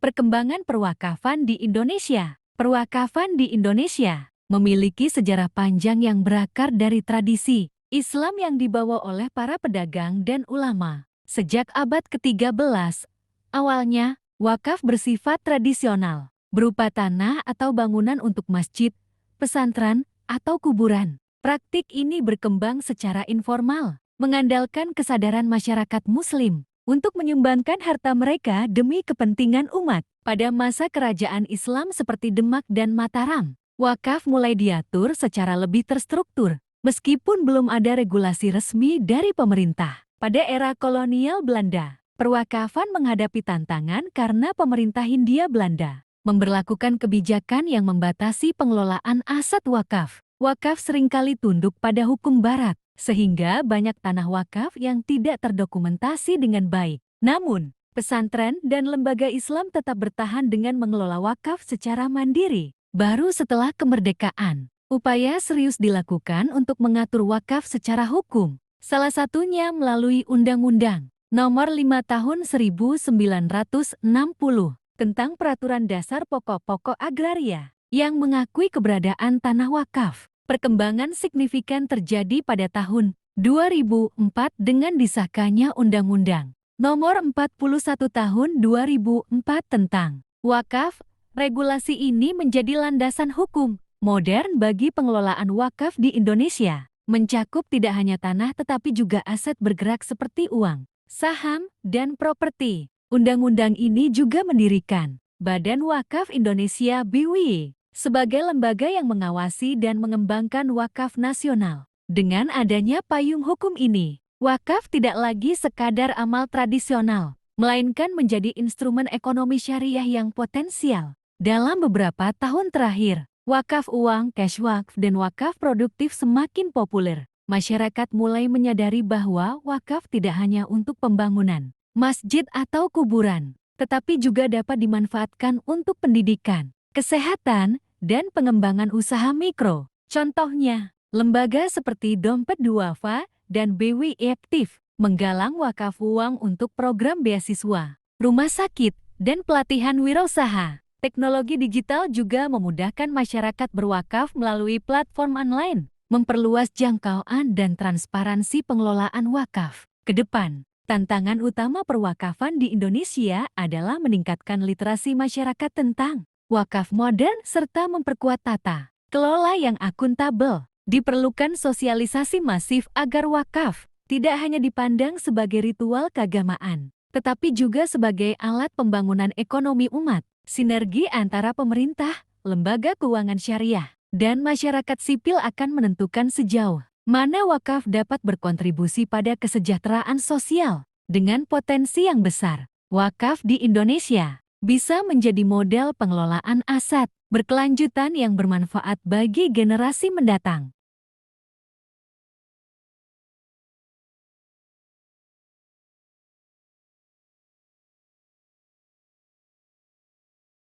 Perkembangan perwakafan di Indonesia. Perwakafan di Indonesia memiliki sejarah panjang yang berakar dari tradisi Islam yang dibawa oleh para pedagang dan ulama. Sejak abad ke-13, awalnya wakaf bersifat tradisional, berupa tanah atau bangunan untuk masjid, pesantren, atau kuburan. Praktik ini berkembang secara informal, mengandalkan kesadaran masyarakat Muslim untuk menyumbangkan harta mereka demi kepentingan umat. Pada masa kerajaan Islam seperti Demak dan Mataram, wakaf mulai diatur secara lebih terstruktur, meskipun belum ada regulasi resmi dari pemerintah. Pada era kolonial Belanda, perwakafan menghadapi tantangan karena pemerintah Hindia Belanda memberlakukan kebijakan yang membatasi pengelolaan aset wakaf. Wakaf seringkali tunduk pada hukum barat, sehingga banyak tanah wakaf yang tidak terdokumentasi dengan baik. Namun, pesantren dan lembaga Islam tetap bertahan dengan mengelola wakaf secara mandiri. Baru setelah kemerdekaan, upaya serius dilakukan untuk mengatur wakaf secara hukum. Salah satunya melalui Undang-Undang Nomor 5 Tahun 1960 tentang Peraturan Dasar Pokok-Pokok Agraria yang mengakui keberadaan tanah wakaf. Perkembangan signifikan terjadi pada tahun 2004 dengan disahkannya Undang-Undang Nomor 41 Tahun 2004 tentang wakaf. Regulasi ini menjadi landasan hukum modern bagi pengelolaan wakaf di Indonesia, mencakup tidak hanya tanah tetapi juga aset bergerak seperti uang, saham, dan properti. Undang-undang ini juga mendirikan Badan Wakaf Indonesia (BWI) sebagai lembaga yang mengawasi dan mengembangkan wakaf nasional. Dengan adanya payung hukum ini, wakaf tidak lagi sekadar amal tradisional, melainkan menjadi instrumen ekonomi syariah yang potensial. Dalam beberapa tahun terakhir, wakaf uang, cash wakf, dan wakaf produktif semakin populer. Masyarakat mulai menyadari bahwa wakaf tidak hanya untuk pembangunan masjid atau kuburan, tetapi juga dapat dimanfaatkan untuk pendidikan, kesehatan, dan pengembangan usaha mikro. Contohnya, lembaga seperti Dompet Duafa dan BWI aktif menggalang wakaf uang untuk program beasiswa, rumah sakit, dan pelatihan wirausaha. Teknologi digital juga memudahkan masyarakat berwakaf melalui platform online, memperluas jangkauan dan transparansi pengelolaan wakaf. Ke depan, tantangan utama perwakafan di Indonesia adalah meningkatkan literasi masyarakat tentang wakaf modern serta memperkuat tata kelola yang akuntabel. Diperlukan sosialisasi masif agar wakaf tidak hanya dipandang sebagai ritual keagamaan, tetapi juga sebagai alat pembangunan ekonomi umat. Sinergi antara pemerintah, lembaga keuangan syariah, dan masyarakat sipil akan menentukan sejauh mana wakaf dapat berkontribusi pada kesejahteraan sosial. Dengan potensi yang besar, wakaf di Indonesia bisa menjadi model pengelolaan aset berkelanjutan yang bermanfaat bagi generasi mendatang.